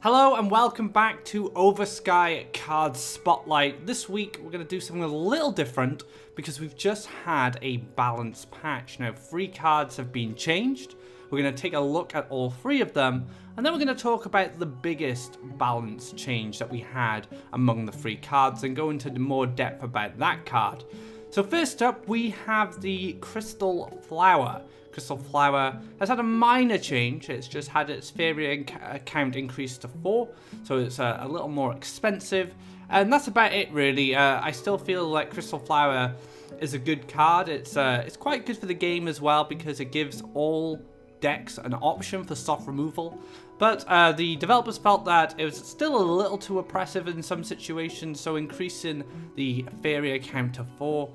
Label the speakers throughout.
Speaker 1: Hello and welcome back to Oversky Card Spotlight. This week we're going to do something a little different because we've just had a balance patch. Now 3 cards have been changed. We're going to take a look at all 3 of them and then we're going to talk about the biggest balance change that we had among the 3 cards and go into more depth about that card. So first up we have the Crystal Flower. Crystal Flower has had a minor change. It's just had its Faeria count increased to 4, so it's a little more expensive. And that's about it really. I still feel like Crystal Flower is a good card. It's quite good for the game as well because it gives all decks an option for soft removal. But the developers felt that it was still a little too oppressive in some situations, so increasing the Faeria count to 4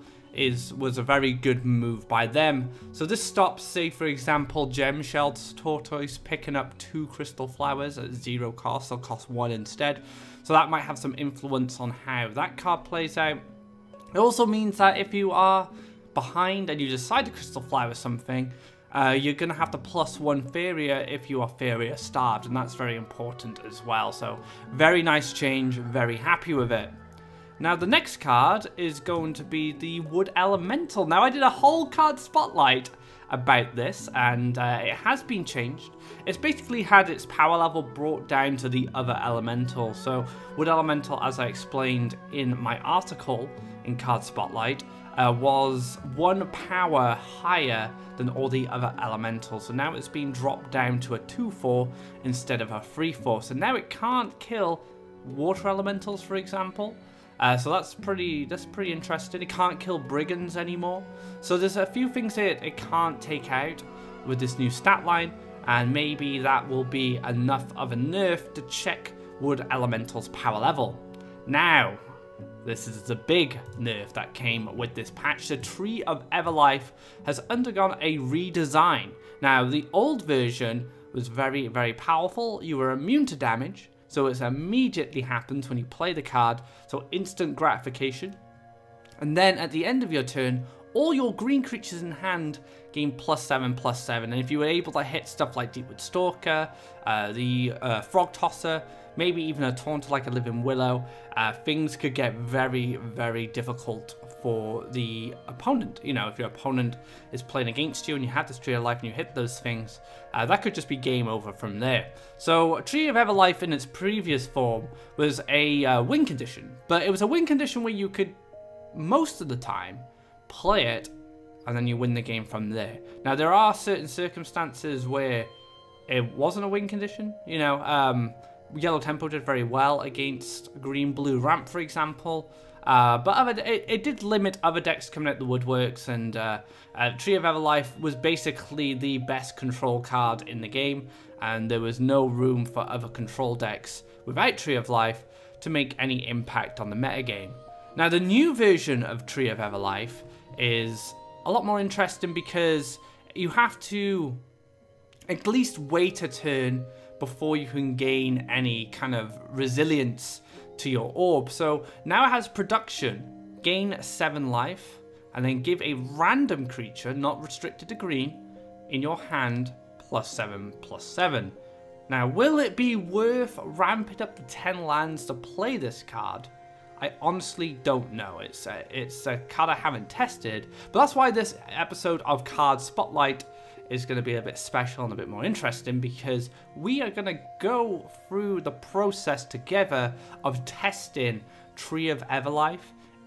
Speaker 1: was a very good move by them. So this stops, say for example, Gemshell's Tortoise picking up 2 Crystal Flowers at 0 cost. They'll cost 1 instead. So that might have some influence on how that card plays out. It also means that if you are behind and you decide to Crystal Flower something, you're going to have to +1 Faeria if you are Faeria starved, and that's very important as well. So very nice change, very happy with it. Now the next card is going to be the Wood Elemental. Now I did a whole card spotlight about this and it has been changed. It's basically had its power level brought down to the other elemental. So Wood Elemental, as I explained in my article in Card Spotlight, was 1 power higher than all the other elementals. So now it's been dropped down to a 2/4 instead of a 3/4. So now it can't kill water elementals, for example. So that's pretty interesting. It can't kill brigands anymore. So there's a few things here it can't take out with this new stat line, and maybe that will be enough of a nerf to check Wood Elemental's power level. Now, this is the big nerf that came with this patch. The Tree of Everlife has undergone a redesign. Now, the old version was very, very powerful. You were immune to damage. So it immediately happens when you play the card, so instant gratification. And then at the end of your turn, all your green creatures in hand gain +7/+7. And if you were able to hit stuff like Deepwood Stalker, the Frog Tosser, maybe even a Taunter like a Living Willow, things could get very, very difficult for the opponent. You know, if your opponent is playing against you and you have this Tree of Life and you hit those things, that could just be game over from there. So Tree of Everlife in its previous form was a win condition, but it was a win condition where you could, most of the time, play it and then you win the game from there. Now there are certain circumstances where it wasn't a win condition. You know, Yellow Tempo did very well against Green-Blue Ramp, for example. But it did limit other decks coming out the woodworks, and Tree of Everlife was basically the best control card in the game, and there was no room for other control decks without Tree of Life to make any impact on the metagame. Now the new version of Tree of Everlife is a lot more interesting because you have to at least wait a turn before you can gain any kind of resilience to your orb. So now it has production, gain 7 life, and then give a random creature, not restricted to green, in your hand +7/+7. Now, will it be worth ramping up to 10 lands to play this card? I honestly don't know. It's a card I haven't tested, but that's why this episode of Card Spotlight is going to be a bit special and a bit more interesting, because we are going to go through the process together of testing Tree of Everlife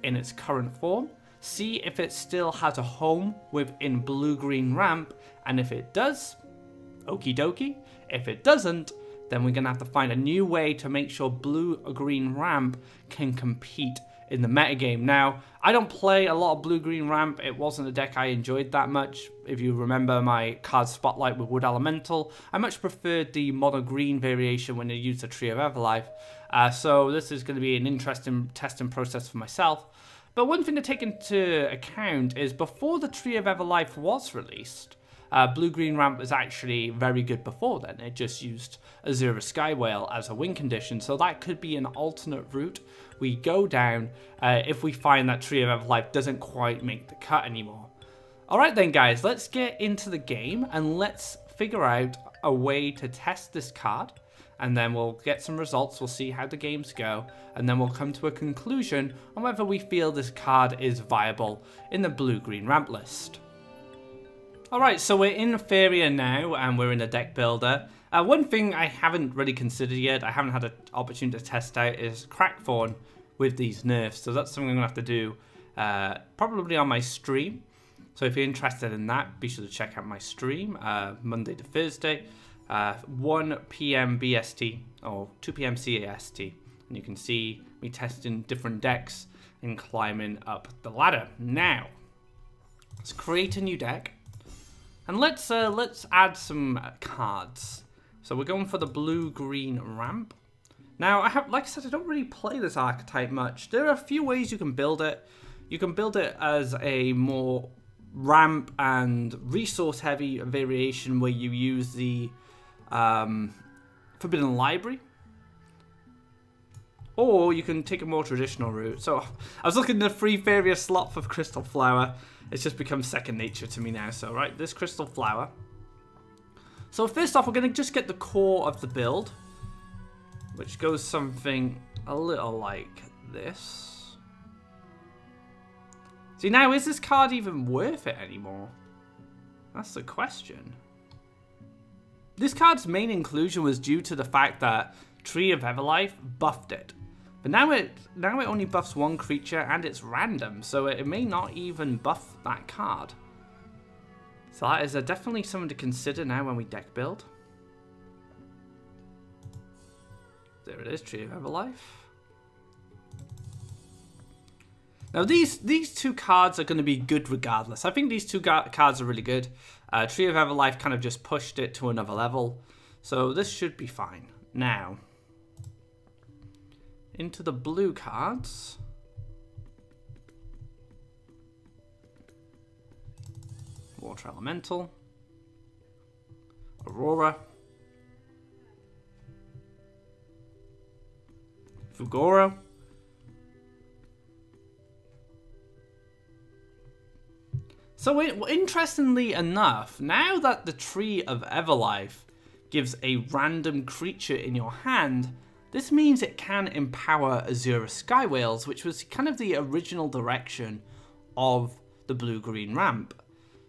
Speaker 1: in its current form, see if it still has a home within Blue-Green Ramp, and if it does, okie dokie. If it doesn't, then we're going to have to find a new way to make sure Blue-Green Ramp can compete in the metagame. Now, I don't play a lot of Blue-Green Ramp. It wasn't a deck I enjoyed that much. If you remember my card spotlight with Wood Elemental, I much preferred the mono green variation when they used the Tree of Everlife. So this is going to be an interesting testing process for myself. But one thing to take into account is before the Tree of Everlife was released, Blue-Green Ramp was actually very good before then. It just used Azura Skywhale as a win condition, so that could be an alternate route we go down if we find that Tree of Everlife doesn't quite make the cut anymore. Alright then guys, let's get into the game and let's figure out a way to test this card and then we'll get some results, we'll see how the games go, and then we'll come to a conclusion on whether we feel this card is viable in the blue-green ramp list. Alright, so we're in Faeria now, and we're in a deck builder. One thing I haven't really considered yet, I haven't had an opportunity to test out, is Crackthorn with these nerfs, so that's something I'm going to have to do probably on my stream. So if you're interested in that, be sure to check out my stream, Monday to Thursday, 1 PM BST, or 2 PM CAST. And you can see me testing different decks and climbing up the ladder. Now, let's create a new deck, and let's add some cards. So we're going for the blue-green ramp. Now, like I said, I don't really play this archetype much. There are a few ways you can build it. You can build it as a more ramp and resource heavy variation where you use the Forbidden Library, or you can take a more traditional route. So I was looking at the free Faeria slot for Crystal Flower. It's just become second nature to me now. So right, this Crystal Flower. So first off, we're going to just get the core of the build, which goes something a little like this. See, now, is this card even worth it anymore? That's the question. This card's main inclusion was due to the fact that Tree of Everlife buffed it. But now it only buffs one creature and it's random, so it may not even buff that card. So that is definitely something to consider now when we deck build. There it is, Tree of Everlife. Now, these two cards are going to be good regardless. I think these two cards are really good. Tree of Everlife kind of just pushed it to another level. So this should be fine. Now, into the blue cards. Water Elemental. Aurora. Fugoro. So interestingly enough, now that the Tree of Everlife gives a random creature in your hand, this means it can empower Azura Sky Whales, which was kind of the original direction of the blue-green ramp.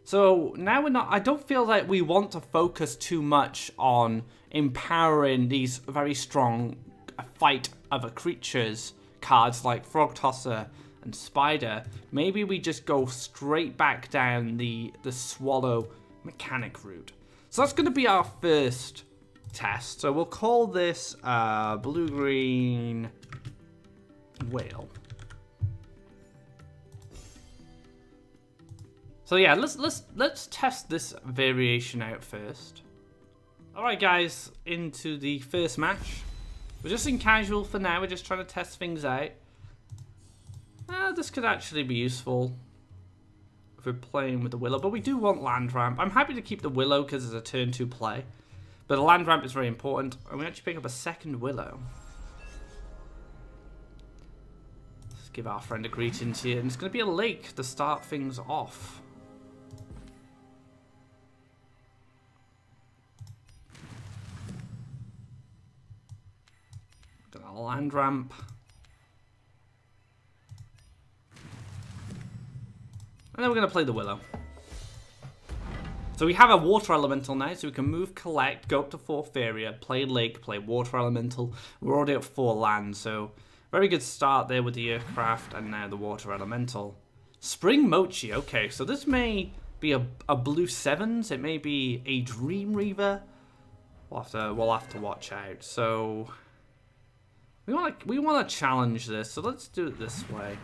Speaker 1: So now I don't feel like we want to focus too much on empowering these very strong fight other creatures cards like Frog Tosser and Spider. Maybe we just go straight back down the Swallow mechanic route. So that's going to be our first test. So we'll call this blue-green whale. So yeah, let's test this variation out first. All right, guys, into the first match. We're just in casual for now. We're just trying to test things out. This could actually be useful if we're playing with the Willow, but we do want land ramp. I'm happy to keep the Willow because it's a turn 2 play, but a land ramp is very important, and we actually pick up a second Willow. Let's give our friend a greetings here, and it's going to be a lake to start things off. Got a land ramp. And then we're going to play the Willow. So we have a Water Elemental now, so we can move, collect, go up to 4 Faeria, play Lake, play Water Elemental. We're already at 4 land, so very good start there with the Earthcraft and now the Water Elemental. Spring Mochi, okay, so this may be a blue 7s, it may be a Dream Reaver. We'll have to watch out. So we want to challenge this, so let's do it this way.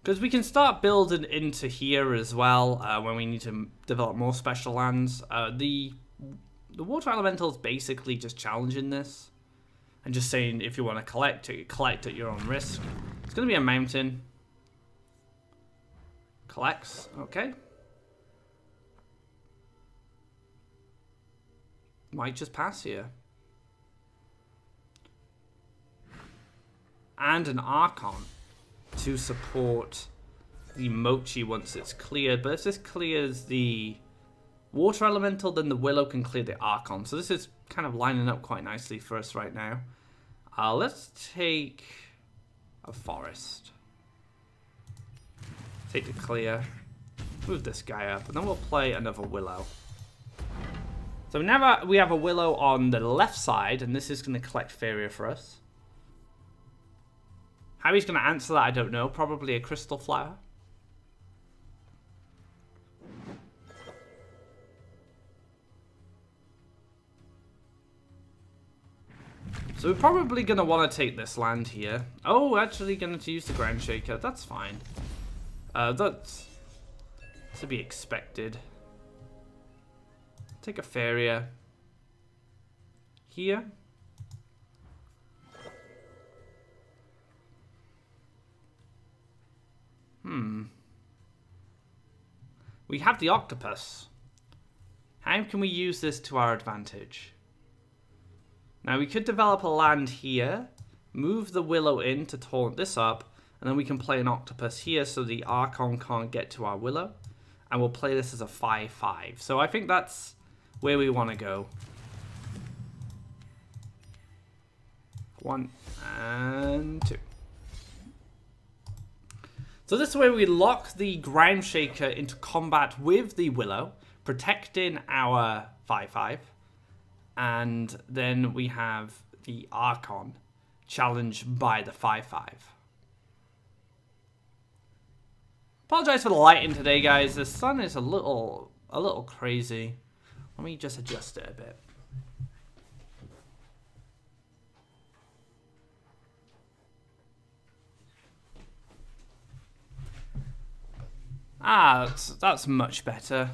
Speaker 1: Because we can start building into here as well when we need to develop more special lands. The Water Elemental is basically just challenging this. And just saying if you want to collect at your own risk. It's going to be a mountain. Collects, okay. Might just pass here. And an Archon to support the Mochi once it's cleared. But if this clears the Water Elemental, then the Willow can clear the Archon. So this is kind of lining up quite nicely for us right now. Let's take a Forest. Take the clear. Move this guy up, and then we'll play another Willow. So now we have a Willow on the left side, and this is going to collect Faeria for us. How he's going to answer that, I don't know. Probably a Crystal Flower. So we're probably going to want to take this land here. Oh, actually going to use the Ground Shaker. That's fine. That's to be expected. Take a Faeria here. We have the Octopus. How can we use this to our advantage? Now we could develop a land here, move the Willow in to taunt this up, and then we can play an Octopus here so the Archon can't get to our Willow. And we'll play this as a 5/5. So I think that's where we want to go. 1 and 2. So this is where we lock the Ground Shaker into combat with the Willow, protecting our 5/5. And then we have the Archon challenged by the 5/5. Apologize for the lighting today, guys. The sun is a little crazy. Let me just adjust it a bit. Ah, that's much better.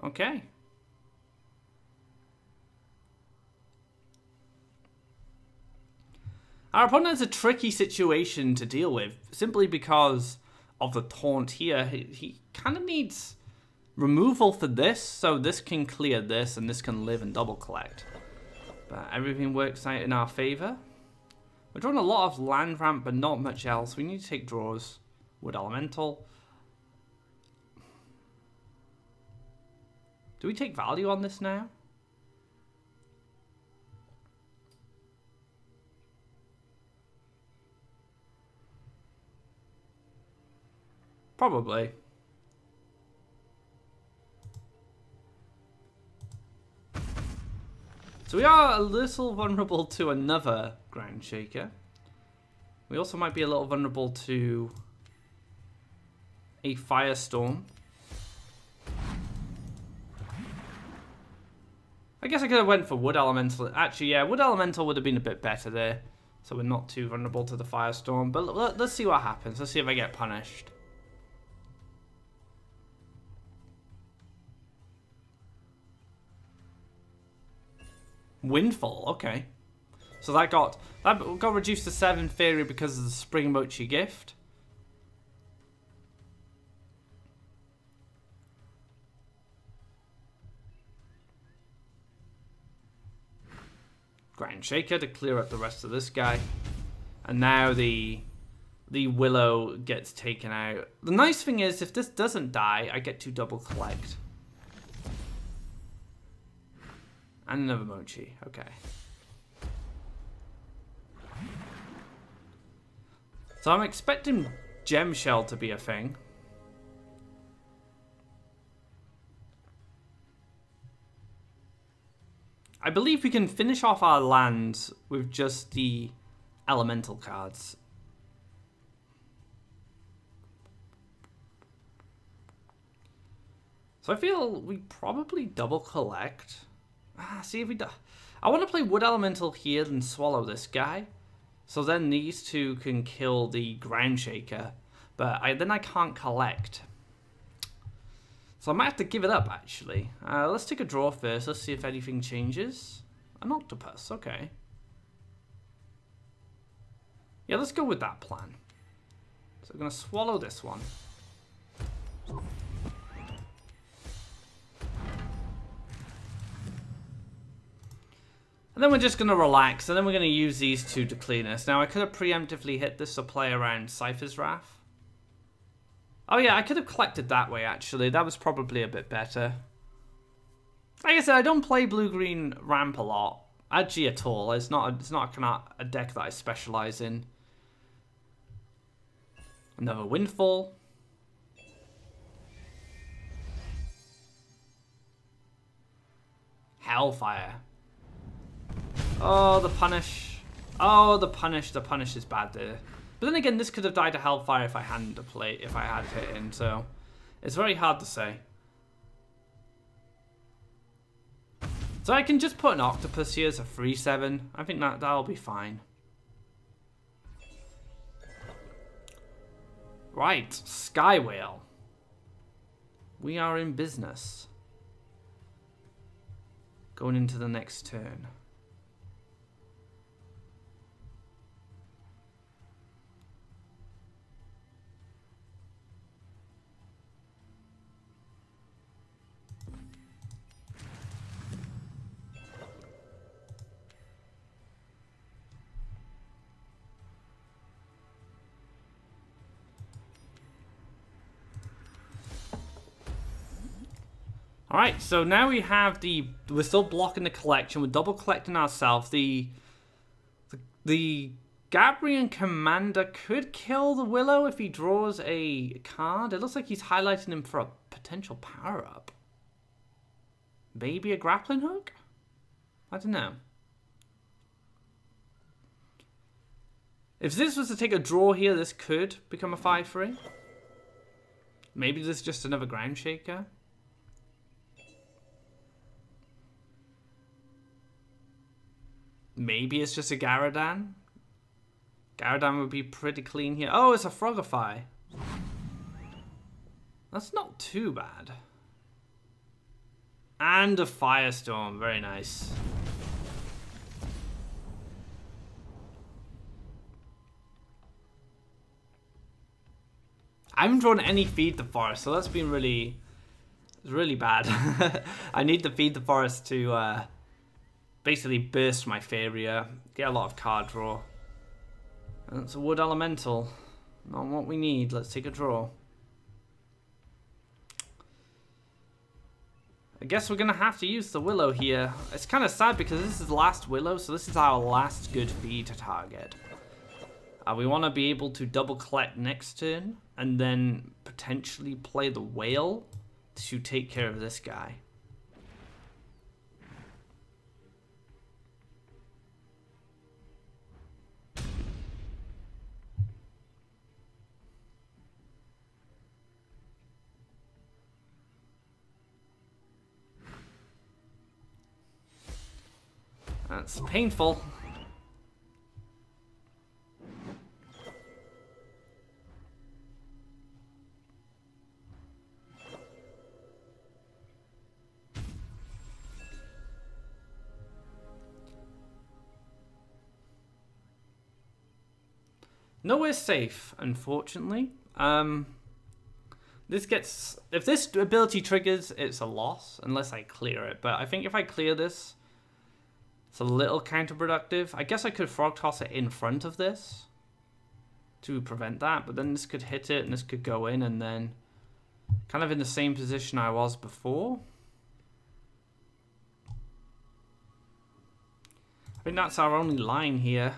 Speaker 1: Okay. Our opponent has a tricky situation to deal with, simply because of the taunt here. He kind of needs removal for this, so this can clear this, and this can live and double collect. But everything works out in our favor. We're drawing a lot of land ramp, but not much else. We need to take draws. Wood Elemental. Do we take value on this now? Probably. So we are a little vulnerable to another Ground Shaker. We also might be a little vulnerable to a Firestorm. I guess I could have went for Wood Elemental. Actually, yeah, Wood Elemental would have been a bit better there. So we're not too vulnerable to the Firestorm. But let's see what happens. Let's see if I get punished. Windfall, okay. So that got reduced to 7 Faeria because of the Spring Mochi gift. Ground Shaker to clear up the rest of this guy. And now the Willow gets taken out. The nice thing is, if this doesn't die, I get to double collect. And another Mochi, okay. So I'm expecting Gem Shell to be a thing. I believe we can finish off our lands with just the elemental cards. So I feel we probably double collect. See if we do. I want to play Wood Elemental here and swallow this guy. So then these two can kill the Ground Shaker. But then I can't collect. So I might have to give it up, actually. Let's take a draw first. Let's see if anything changes. An Octopus, okay. Yeah, let's go with that plan. So I'm going to swallow this one. And then we're just going to relax, and then we're going to use these two to clean us. Now, I could have preemptively hit this to play around Cypher's Wrath. Oh yeah, I could have collected that way, actually. That was probably a bit better. Like I said, I don't play blue-green ramp a lot. Actually, at all. It's not a deck that I specialize in. Another Windfall. Hellfire. Oh, the punish. Oh, the punish. The punish is bad there. But then again, this could have died to Hellfire if I hadn't played, if I had hit in. So it's very hard to say. So I can just put an Octopus here as a 3/7. I think that'll be fine. Right, Sky Whale. We are in business. Going into the next turn. Alright, so now we have we're still blocking the collection, we're double collecting ourselves. The Gabrian Commander could kill the Willow if he draws a card. It looks like he's highlighting him for a potential power-up. Maybe a grappling hook? I don't know. If this was to take a draw here, this could become a 5/3. Maybe this is just another ground shaker. Maybe it's just a Garadan. Garadan would be pretty clean here. Oh, it's a Frogify. That's not too bad. And a Firestorm. Very nice. I haven't drawn any Feed the Forest, so that's been really bad. I need to Feed the Forest to basically burst my Faeria, get a lot of card draw. And it's a Wood Elemental. Not what we need. Let's take a draw. I guess we're going to have to use the Willow here. It's kind of sad because this is the last Willow, so this is our last good feed to target. We want to be able to double collect next turn and then potentially play the Whale to take care of this guy. That's painful. Nowhere safe, unfortunately. This gets... If this ability triggers, it's a loss, unless I clear it. But I think if I clear this, it's a little counterproductive. I guess I could Frog Toss it in front of this to prevent that, but then this could hit it and this could go in and then kind of in the same position I was before. I think that's our only line here.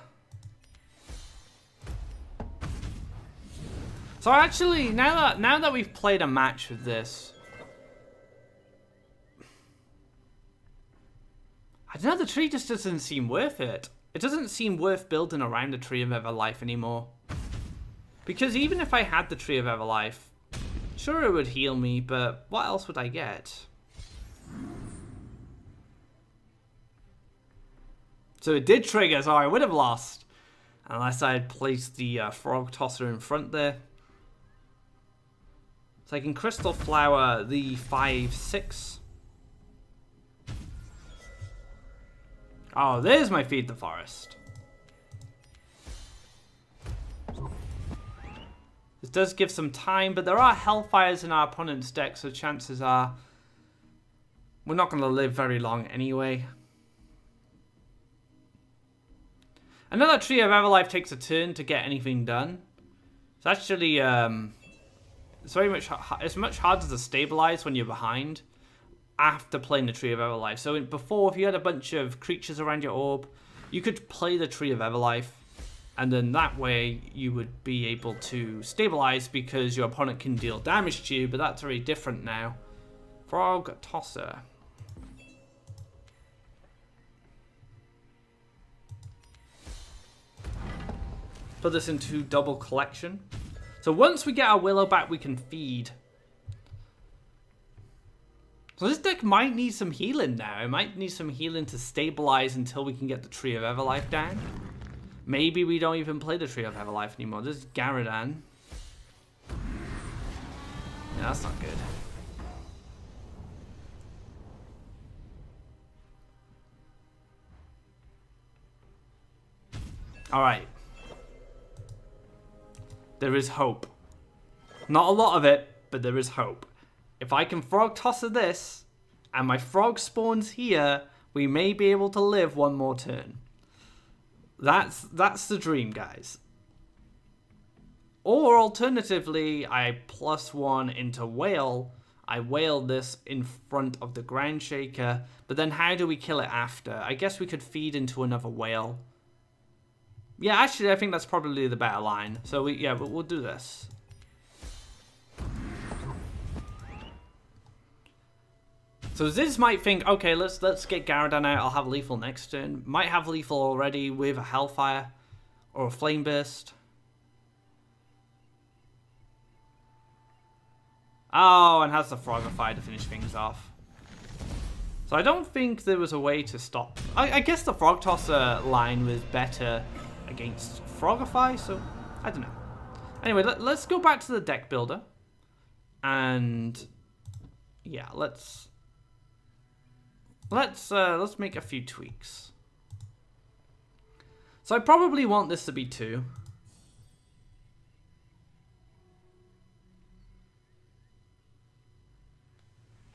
Speaker 1: So actually, now that we've played a match with this, I don't know, the tree just doesn't seem worth it. It doesn't seem worth building around the Tree of Everlife anymore. Because even if I had the Tree of Everlife, sure it would heal me, but what else would I get? So it did trigger, so I would have lost. Unless I had placed the Frog Tosser in front there. So I can Crystal Flower the 5/6. Oh, there's my Feed the Forest. This does give some time, but there are Hellfires in our opponent's deck, so chances are we're not going to live very long anyway. I know that Tree of Everlife takes a turn to get anything done. It's actually, it's much harder to stabilize when you're behind after playing the Tree of Everlife. So before, if you had a bunch of creatures around your orb, you could play the Tree of Everlife, and then that way you would be able to stabilize because your opponent can deal damage to you, but that's very different now. Frog Tosser. Put this into double collection. So once we get our Willow back, we can feed. So this deck might need some healing now. It might need some healing to stabilize until we can get the Tree of Everlife down. Maybe we don't even play the Tree of Everlife anymore. This is Garadan. Yeah, that's not good. Alright. There is hope. Not a lot of it, but there is hope. If I can Frog Tosser this, and my frog spawns here, we may be able to live one more turn. That's the dream, guys. Or alternatively, I +1 into Whale. I whale this in front of the Ground Shaker, but then how do we kill it after? I guess we could feed into another Whale. Yeah, actually, I think that's probably the better line. So we'll do this. So Ziz might think, okay, let's get Garadan out. I'll have lethal next turn. Might have lethal already with a Hellfire or a Flame Burst. Oh, and has the Frogify to finish things off. So I don't think there was a way to stop. I guess the Frog Tosser line was better against Frogify, so I don't know. Anyway, let's go back to the deck builder, and yeah, let's make a few tweaks. So I probably want this to be 2.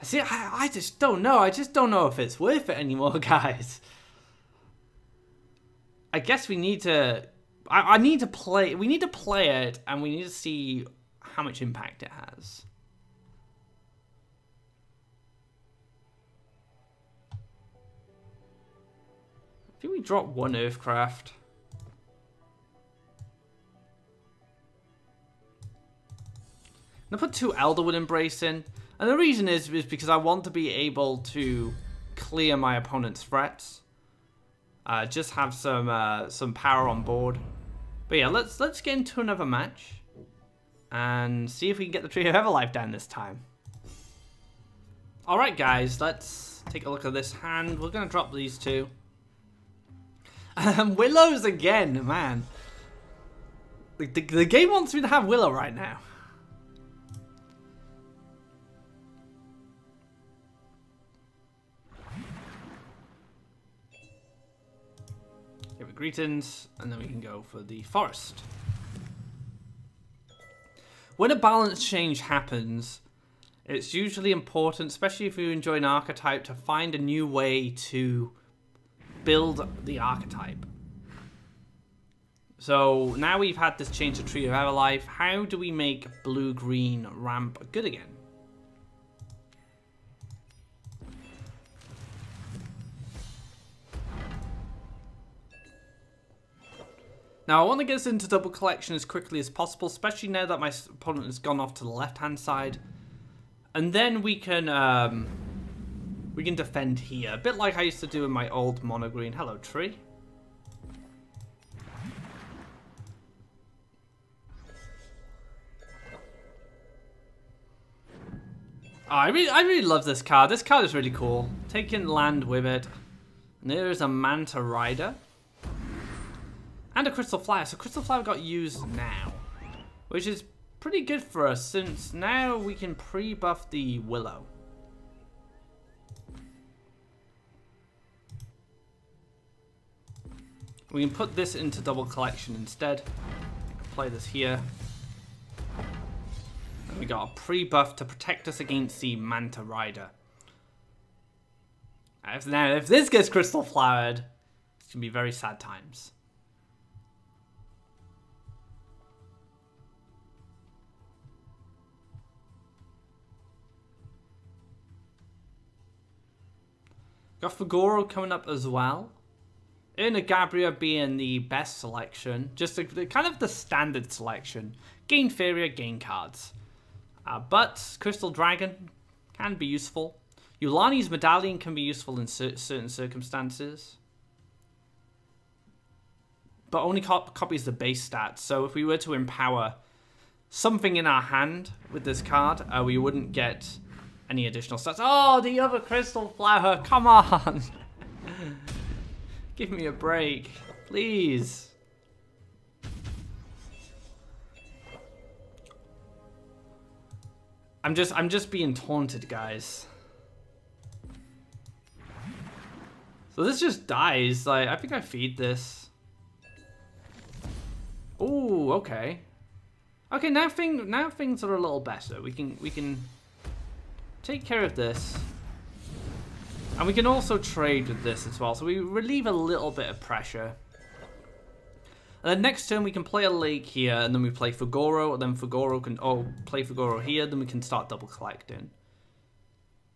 Speaker 1: See, I just don't know. I just don't know if it's worth it anymore, guys. I guess we need to... I need to play... We need to play it, and we need to see how much impact it has. I think we drop 1 Earthcraft. I'm going to put 2 Elderwood Embrace in. And the reason is because I want to be able to clear my opponent's threats. Just have some power on board. But yeah, let's get into another match and see if we can get the Tree of Everlife down this time. Alright guys, let's take a look at this hand. We're going to drop these 2. Willows again, man. The game wants me to have Willow right now. Give it greetings, and then we can go for the forest. When a balance change happens, it's usually important, especially if you enjoy an archetype, to find a new way to build the archetype. So now we've had this change to Tree of Everlife, how do we make blue-green ramp good again? Now, I want to get us into double collection as quickly as possible, especially now that my opponent has gone off to the left-hand side. And then we can defend here, a bit like I used to do in my old mono green. Hello, tree. Oh, I really love this card. This card is really cool. Taking land with it. And there is a Manta Rider. And a Crystal Flower. So Crystal Flower got used now, which is pretty good for us since now we can pre-buff the Willow. We can put this into double collection instead. Play this here. And we got a pre-buff to protect us against the Manta Rider. Now, if this gets Crystal Flowered, it's going to be very sad times. Got Fagoro coming up as well. Gabria being the best selection. Just kind of the standard selection. Gain Faeria, gain cards. But Crystal Dragon can be useful. Yulani's Medallion can be useful in certain circumstances. But only copies the base stats. So if we were to empower something in our hand with this card, we wouldn't get any additional stats. Oh, the other Crystal Flower, come on! Give me a break, please. I'm just being taunted, guys. So this just dies. Like, I think I feed this. Oh, okay. Okay, now things are a little better. We can take care of this. And we can also trade with this as well. So we relieve a little bit of pressure. And then next turn we can play a lake here, and then we play Fagoro, and then Fagoro can play Fagoro here, then we can start double collecting.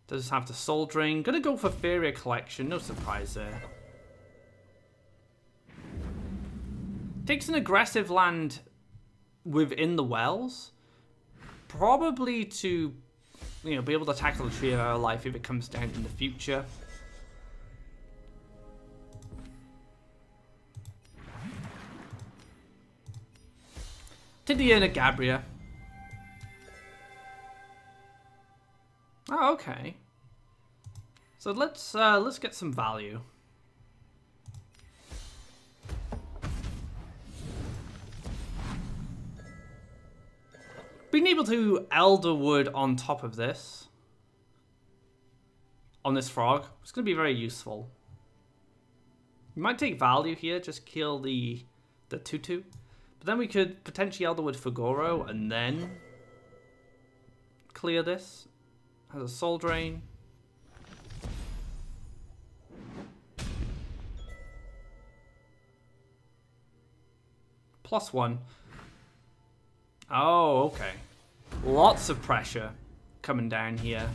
Speaker 1: Does have the Soul Drain. Gonna go for Faeria Collection, no surprise there. Takes an aggressive land within the wells. Probably to, you know, be able to tackle the Tree of Our Life if it comes down in the future. Tidiana Gabria. Oh, okay. So let's get some value. Being able to Elderwood on top of this, on this frog, it's going to be very useful. We might take value here, just kill the 2/2. But then we could potentially Elderwood Fagoro and then clear this. Has a Soul Drain. +1. Oh, okay. Lots of pressure coming down here.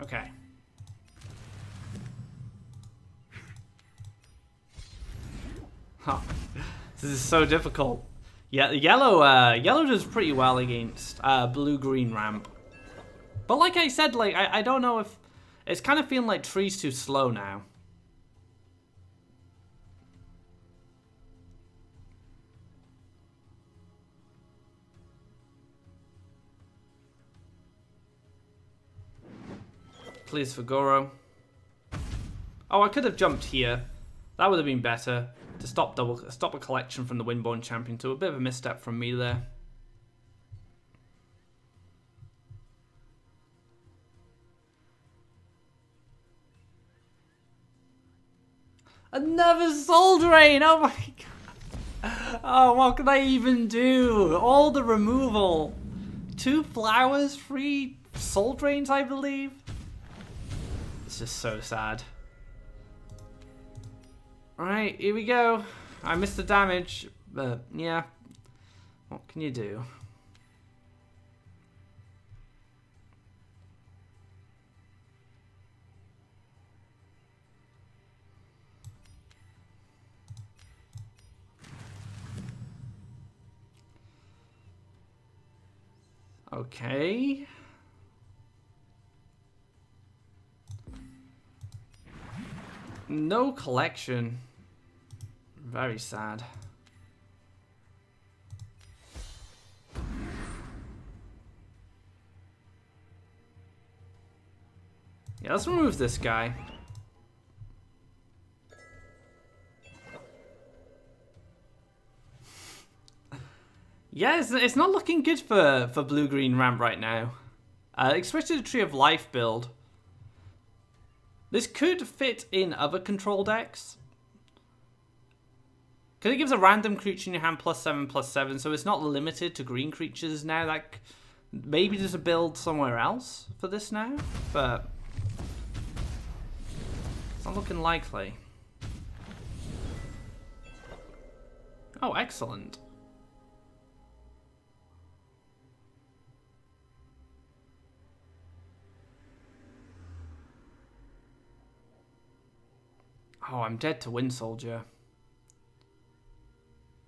Speaker 1: Okay. Huh. This is so difficult. Yeah, yellow does pretty well against blue-green ramp. But like I said, like I don't know if it's kind of feeling like tree's too slow now. Please, Fagoro. Oh, I could have jumped here. That would have been better to stop a collection from the Windborn Champion. So a bit of a misstep from me there. Another Soul Drain! Oh my god! Oh, what can I even do? All the removal. 2 flowers, 3 Soul Drains, I believe. It's just so sad. Alright, here we go. I missed the damage, but yeah. What can you do? Okay. No collection. Very sad. Yeah, let's remove this guy. Yeah, it's not looking good for blue-green ramp right now. Especially the Tree of Life build. This could fit in other control decks. Because it gives a random creature in your hand +7/+7, so it's not limited to green creatures now. Like, maybe there's a build somewhere else for this now, but it's not looking likely. Oh, excellent. Oh, I'm dead to Wind Soldier.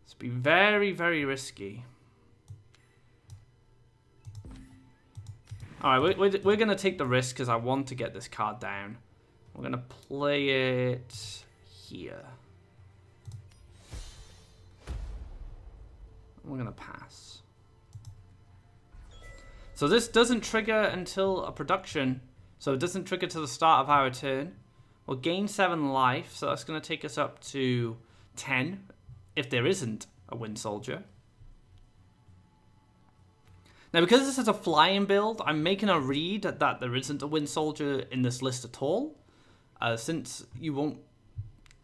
Speaker 1: It's be very, very risky. Alright, we're going to take the risk because I want to get this card down. We're going to play it here. We're going to pass. So this doesn't trigger until a production. So it doesn't trigger to the start of our turn. We'll gain 7 life, so that's going to take us up to 10 if there isn't a Wind Soldier. Now, because this is a flying build, I'm making a read that there isn't a Wind Soldier in this list at all. Since you won't...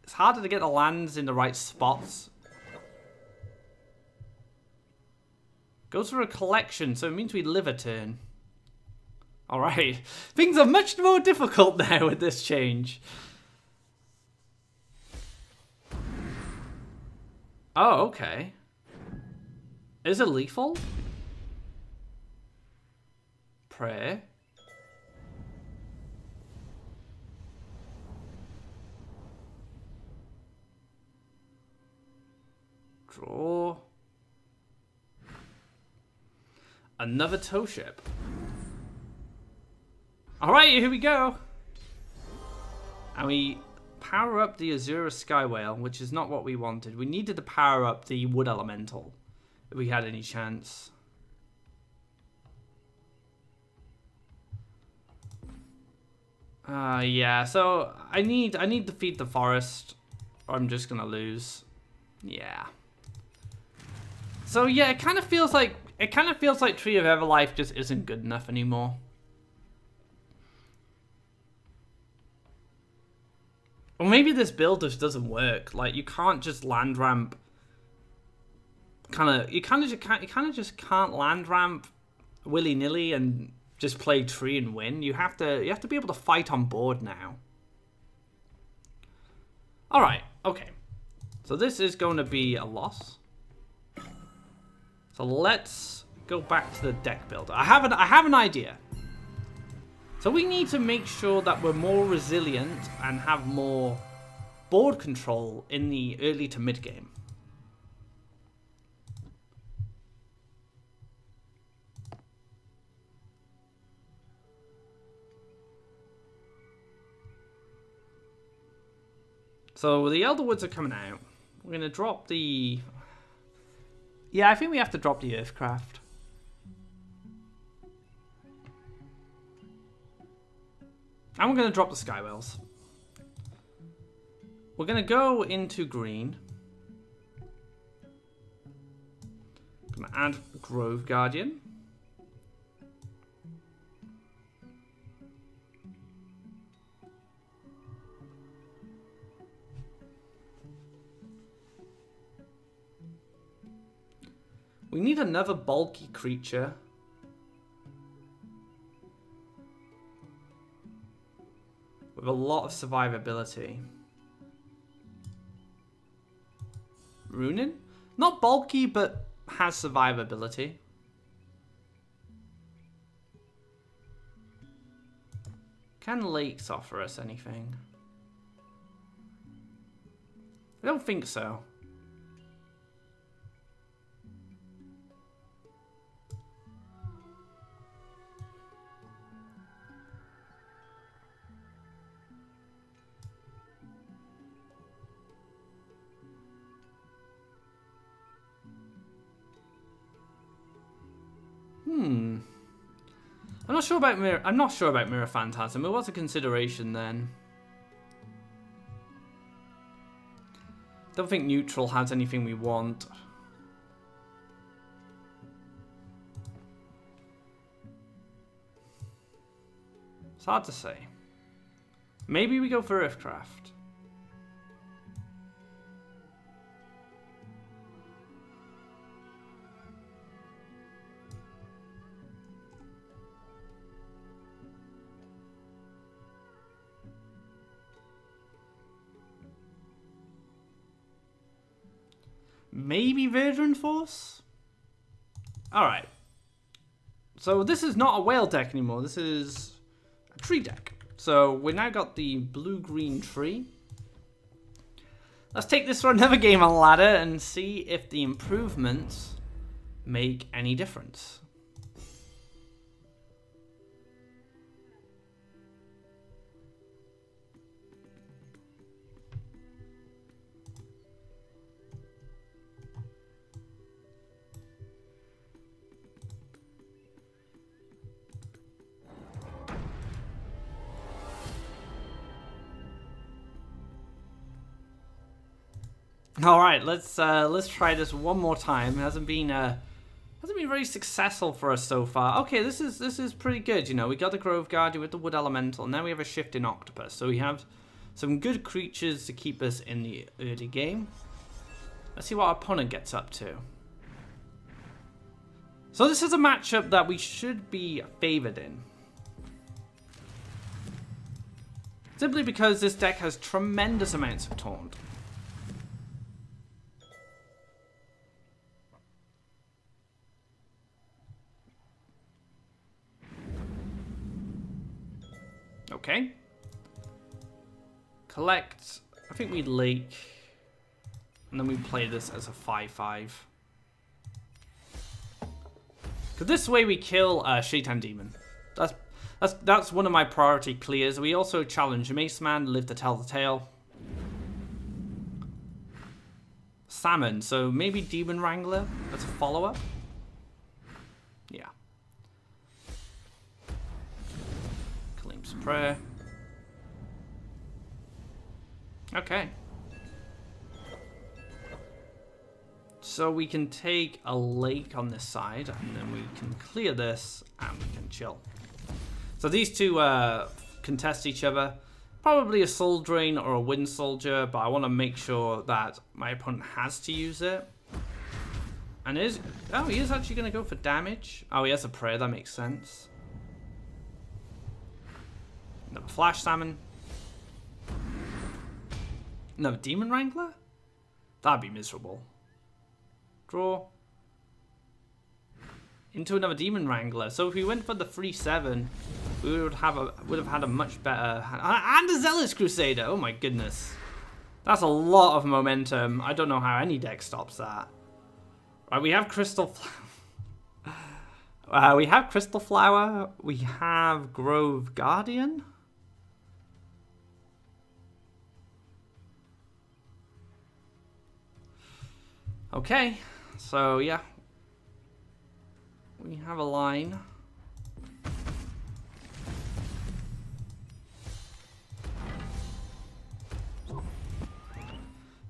Speaker 1: It's harder to get the lands in the right spots. Goes for a collection, so it means we live a turn. Alright, things are much more difficult now with this change. Oh, okay. Is it lethal? Prayer. Draw. Another tow ship. Alright, here we go. And we power up the Azura Sky Whale, which is not what we wanted. We needed to power up the Wood Elemental if we had any chance. Yeah, so I need to feed the forest or I'm just gonna lose. Yeah. So yeah, it kind of feels like Tree of Everlife just isn't good enough anymore. Or maybe this build just doesn't work. Like, you can't just land ramp. You kind of just can't land ramp willy nilly and just play tree and win. You have to be able to fight on board now. All right, okay. So this is going to be a loss. So let's go back to the deck builder. I have an idea. So we need to make sure that we're more resilient and have more board control in the early to mid game. So the Elder Woods are coming out. We're going to drop the... Yeah, I think we have to drop the Earthcraft. And we're going to drop the Sky Whales. We're going to go into green. Going to add Grove Guardian. We need another bulky creature. With a lot of survivability. Runin? Not bulky, but has survivability. Can lakes offer us anything? I don't think so. I'm not sure about Mirror Phantasm. It was a consideration then. Don't think neutral has anything we want. It's hard to say. Maybe we go for Earthcraft. maybe Verdant Force? Alright. So this is not a whale deck anymore. This is a tree deck. So we now got the blue-green tree. Let's take this for another game on ladder and see if the improvements make any difference. All right, let's try this one more time. It hasn't been very successful for us so far. Okay, this is pretty good. You know, we got the Grove Guardian with the Wood Elemental. Now we have a Shifting Octopus, so we have some good creatures to keep us in the early game. Let's see what our opponent gets up to. So this is a matchup that we should be favored in, simply because this deck has tremendous amounts of taunt. Okay. Collect. I think we lake. And then we play this as a 5/5. Because this way we kill Shaitan Demon. That's one of my priority clears. We also challenge Mace Man, live to tell the tale. Salmon, so maybe Demon Wrangler as a follow-up. Yeah. Kalim's Prayer. Okay. So we can take a lake on this side, and then we can clear this, and we can chill. So these two contest each other. Probably a Soul Drain or a Wind Soldier, but I want to make sure that my opponent has to use it. And he is actually going to go for damage. Oh, he has a prayer, that makes sense. Another Flash Salmon. Another Demon Wrangler? That'd be miserable. Draw. Into another Demon Wrangler. So if we went for the 3/7, we would have had a much better hand. And a Zealous Crusader. Oh my goodness. That's a lot of momentum. I don't know how any deck stops that. Right, we have Crystal Flower. We have Crystal Flower. We have Grove Guardian. Okay, so yeah. We have a line.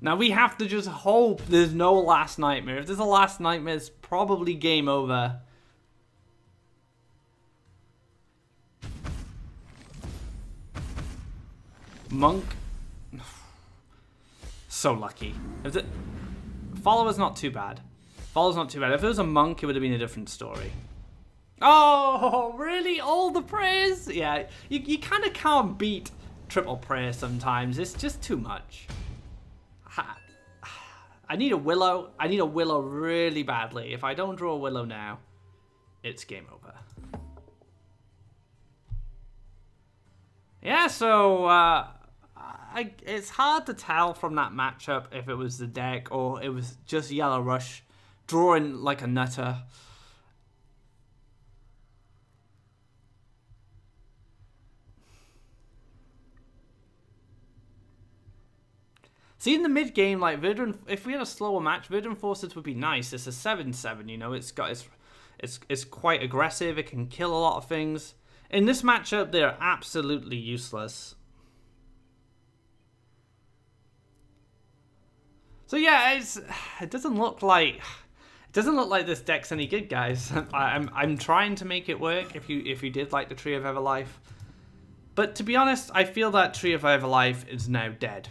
Speaker 1: Now we have to just hope there's no Last Nightmare. If there's a Last Nightmare, it's probably game over. Monk. So lucky. If the Follower's not too bad. Follower's not too bad. If it was a monk, it would have been a different story. Oh, really? All the prayers? Yeah, you kind of can't beat triple prayer sometimes. It's just too much. I need a Willow. I need a Willow really badly. If I don't draw a Willow now, it's game over. Yeah, so it's hard to tell from that matchup if it was the deck or it was just Yellow Rush drawing like a nutter. See, in the mid game, like if we had a slower match, Verdant Forces would be nice. It's a 7/7, you know. It's quite aggressive. It can kill a lot of things. In this matchup, they're absolutely useless. So yeah, it doesn't look like this deck's any good, guys. I'm trying to make it work. If you did like the Tree of Everlife. But to be honest, I feel that Tree of Everlife is now dead.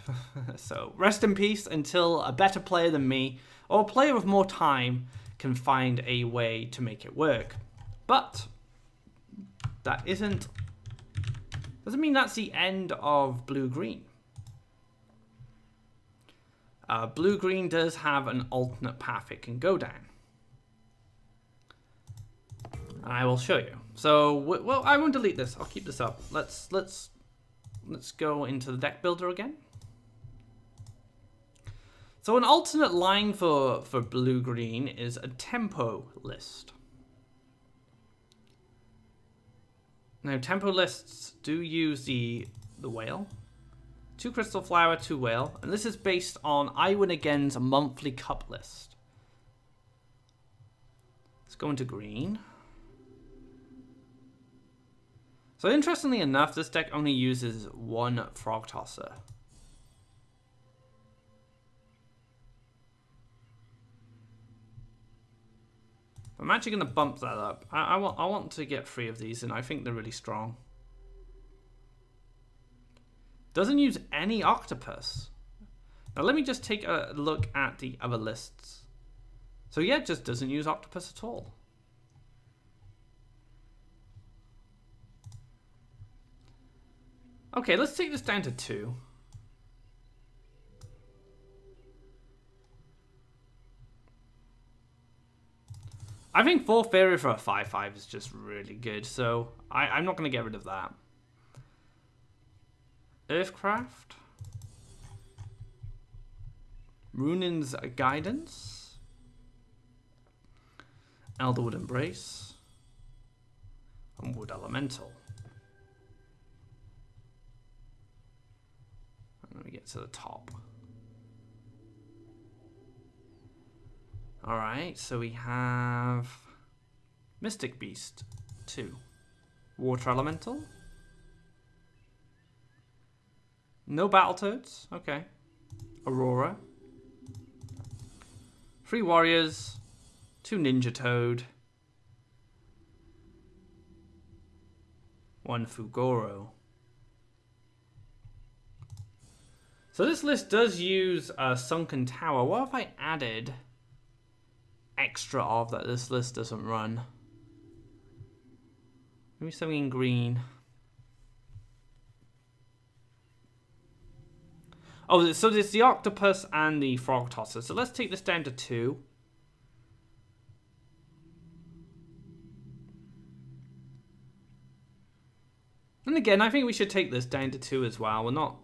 Speaker 1: So rest in peace until a better player than me, or a player with more time, can find a way to make it work. But that doesn't mean that's the end of blue-green. Blue-green does have an alternate path it can go down. And I will show you. So, well, I won't delete this. I'll keep this up. Let's go into the deck builder again. So an alternate line for blue-green is a tempo list. Now, tempo lists do use the whale. 2 crystal flower, 2 whale. And this is based on I Win Again's monthly cup list. Let's go into green. So interestingly enough, this deck only uses 1 frog tosser. I'm actually going to bump that up. I want to get 3 of these, and I think they're really strong. Doesn't use any octopus. Now let me just take a look at the other lists. So yeah, it just doesn't use octopus at all. Okay, let's take this down to 2. I think 4 Faeria for a 5/5 is just really good, so I'm not going to get rid of that. Earthcraft. Runin's Guidance. Elderwood Embrace. And Wood Elemental. And then we get to the top. Alright, so we have Mystic Beast 2. Water Elemental. No Battletoads. Okay. Aurora. 3 Warriors. 2 Ninja Toad. 1 Fugoro. So this list does use a Sunken Tower. What if I added extra of that this list doesn't run? Maybe something in green. Oh, so there's the octopus and the frog tosser. So let's take this down to 2. And again, I think we should take this down to 2 as well. We're not...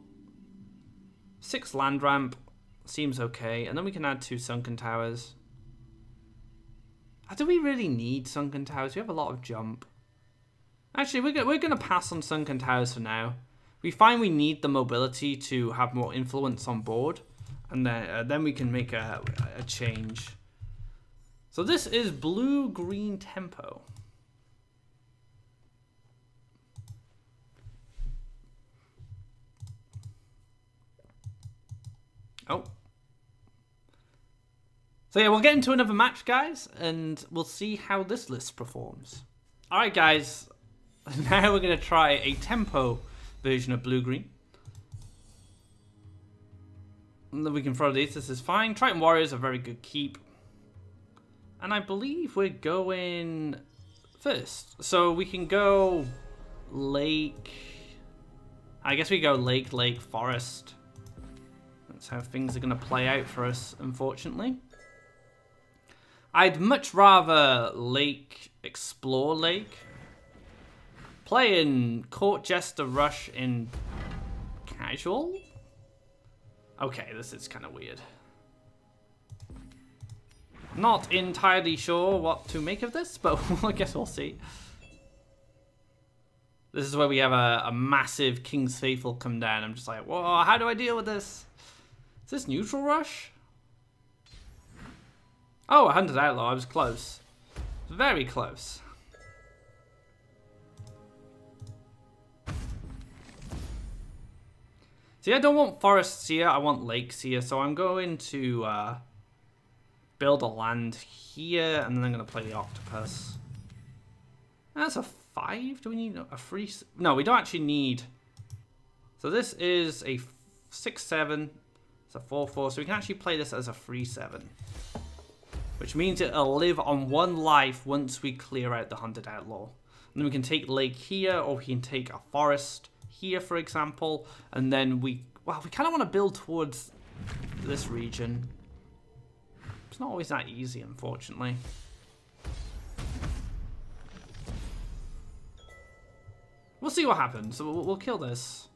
Speaker 1: 6 land ramp seems okay. And then we can add 2 sunken towers. Do we really need sunken towers? We have a lot of jump. Actually, we're going to pass on sunken towers for now. We find we need the mobility to have more influence on board, and then we can make a change. So this is blue-green tempo. Oh. So yeah, we'll get into another match, guys, and we'll see how this list performs. Alright, guys. Now we're going to try a tempo version of blue-green. And then we can throw these. This is fine. Triton Warriors are very good keep. And I believe we're going first. So we can go lake. I guess we go lake, lake, forest. That's how things are going to play out for us, unfortunately. I'd much rather lake, explore lake. Playing Court Jester Rush in casual? Okay, this is kind of weird. Not entirely sure what to make of this, but I guess we'll see. This is where we have a massive King's Faithful come down. I'm just like, whoa, how do I deal with this? Is this neutral rush? Oh, 100 Outlaw, I was close. Very close. See, I don't want forests here, I want lakes here, so I'm going to build a land here, and then I'm going to play the octopus. That's a 5? Do we need a 3? No, we don't actually need... So this is a 6/7, it's a 4/4, so we can actually play this as a 3/7. Which means it'll live on 1 life once we clear out the Hunted Outlaw. And then we can take lake here, or we can take a forest here, for example, and then we kind of want to build towards this region. It's not always that easy, unfortunately. We'll see what happens. So we'll kill this.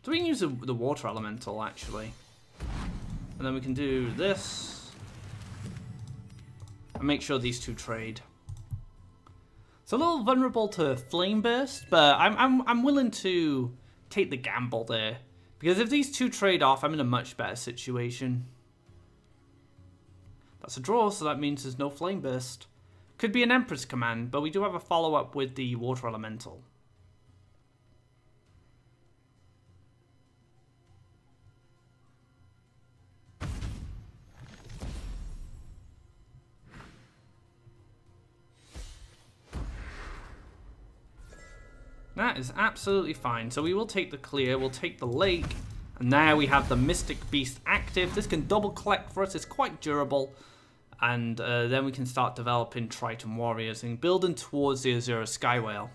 Speaker 1: So we can use the water elemental, actually. And then we can do this. And make sure these two trade. It's a little vulnerable to Flame Burst, but I'm willing to take the gamble there. Because if these two trade off, I'm in a much better situation. That's a draw, so that means there's no Flame Burst. Could be an Empress command, but we do have a follow-up with the Water Elemental. That is absolutely fine. So we will take the clear, we'll take the lake, and now we have the Mystic Beast active. This can double collect for us, it's quite durable. And then we can start developing Triton Warriors and building towards the Azura Sky Whale.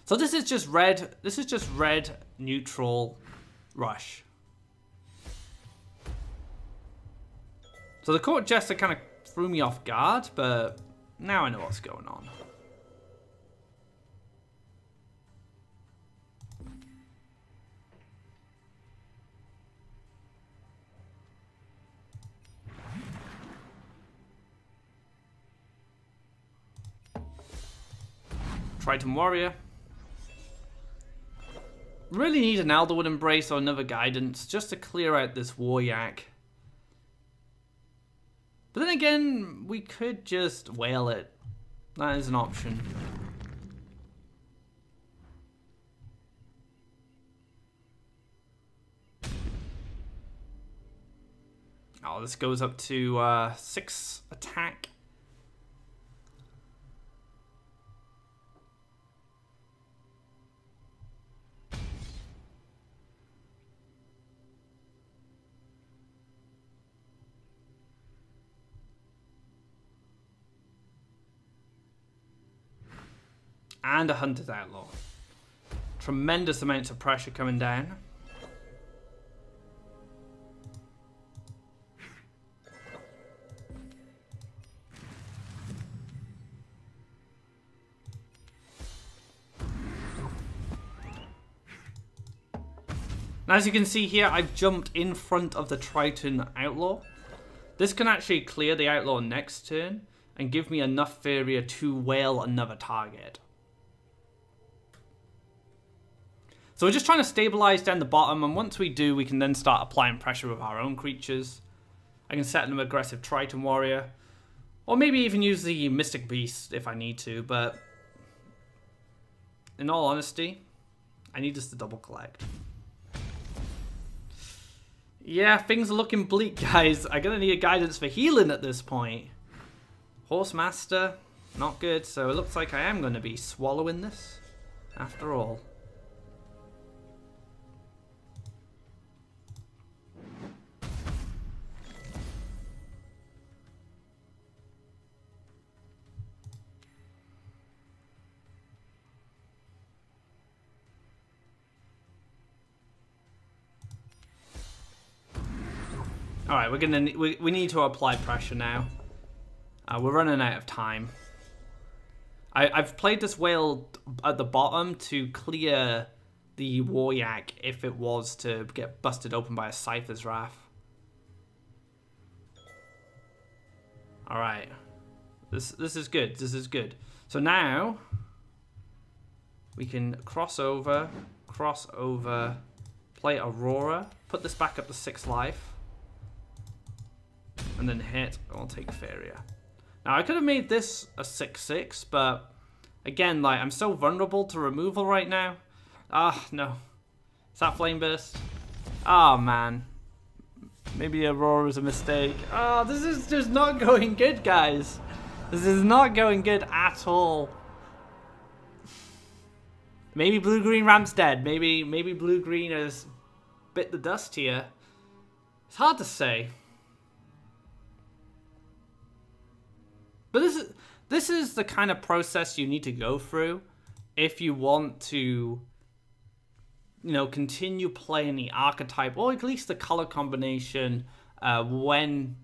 Speaker 1: So this is just red, neutral, rush. So the Court Jester kind of threw me off guard, but now I know what's going on. Triton Warrior. Really need an Elderwood Embrace or another Guidance just to clear out this Waryak. But then again, we could just whale it. That is an option. Oh, this goes up to 6 attack. And a Hunter's Outlaw. Tremendous amounts of pressure coming down. Now, as you can see here, I've jumped in front of the Triton Outlaw. This can actually clear the Outlaw next turn and give me enough Faeria to whale another target. So we're just trying to stabilize down the bottom, and once we do, we can then start applying pressure with our own creatures. I can set an aggressive Triton Warrior, or maybe even use the Mystic Beast if I need to, but in all honesty, I need this to double collect. Yeah, things are looking bleak, guys. I'm gonna need a Guidance for healing at this point. Horsemaster, not good, so it looks like I am gonna be swallowing this after all. All right, we need to apply pressure now. We're running out of time. I've played this whale at the bottom to clear the Waryak if it was to get busted open by a Scyther's Wrath. All right, this is good. This is good. So now we can cross over, play Aurora, put this back up to 6 life. And then hit, I'll take Faeria. Now, I could have made this a 6/6, but again, like, I'm so vulnerable to removal right now. Ah, no. Is that Flame Burst? Oh, man. Maybe Aurora was a mistake. Oh, this is just not going good, guys. This is not going good at all. Maybe blue-green ramp's dead. Maybe blue-green has bit the dust here. It's hard to say. But This is the kind of process you need to go through if you want to, you know, continue playing the archetype, or at least the color combination when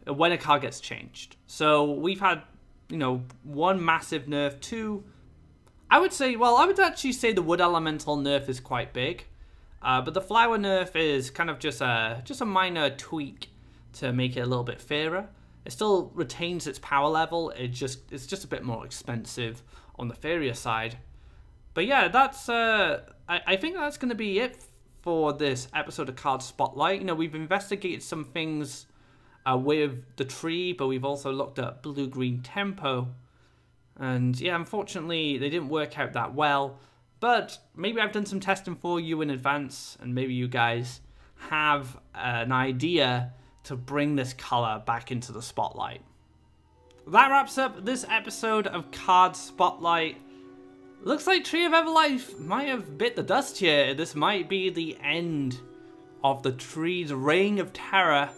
Speaker 1: a card gets changed. So we've had, you know, one massive nerf, two. I would say, well, I would actually say the wood elemental nerf is quite big, but the flower nerf is kind of just a minor tweak to make it a little bit fairer. It still retains its power level. It's just a bit more expensive on the Faeria side. But yeah, that's I think that's going to be it for this episode of Card Spotlight. You know, we've investigated some things with the tree, but we've also looked at blue-green tempo. And yeah, unfortunately, they didn't work out that well. But maybe I've done some testing for you in advance, and maybe you guys have an idea to bring this color back into the spotlight. That wraps up this episode of Card Spotlight. Looks like Tree of Everlife might have bit the dust here. This might be the end of the tree's reign of terror.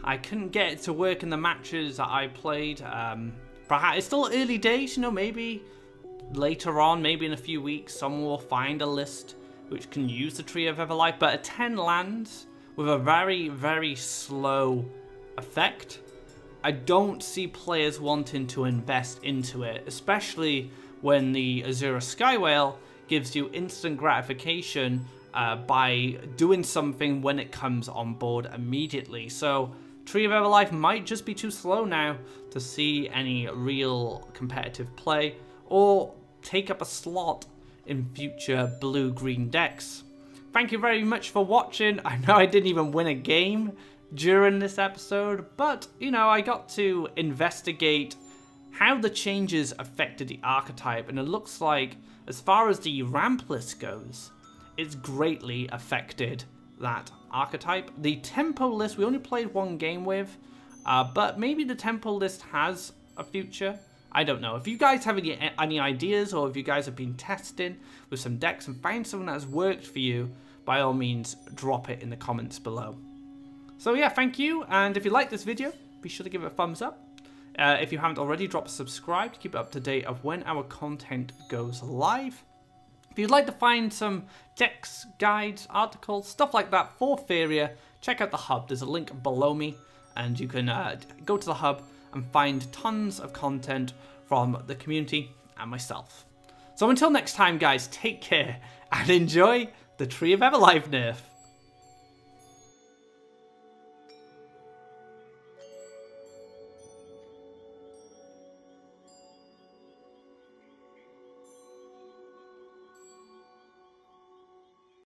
Speaker 1: I couldn't get it to work in the matches that I played. Perhaps it's still early days, you know, maybe later on, maybe in a few weeks, someone will find a list which can use the Tree of Everlife, but at 10 lands with a very, very slow effect, I don't see players wanting to invest into it, especially when the Azura Skywhale gives you instant gratification by doing something when it comes on board immediately. So Tree of Everlife might just be too slow now to see any real competitive play or take up a slot in future blue-green decks. Thank you very much for watching. I know I didn't even win a game during this episode, but, you know, I got to investigate how the changes affected the archetype, and it looks like, as far as the ramp list goes, it's greatly affected that archetype. The tempo list, we only played one game with, but maybe the tempo list has a future. I don't know. If you guys have any ideas, or if you guys have been testing with some decks and find something that has worked for you, by all means, drop it in the comments below. So yeah, thank you, and if you like this video, be sure to give it a thumbs up. If you haven't already, drop a subscribe to keep up to date of when our content goes live. If you'd like to find some decks, guides, articles, stuff like that for Faeria, check out the hub. There's a link below me, and you can go to the hub and find tons of content from the community and myself. So until next time, guys, take care and enjoy the Tree of Everlife nerf.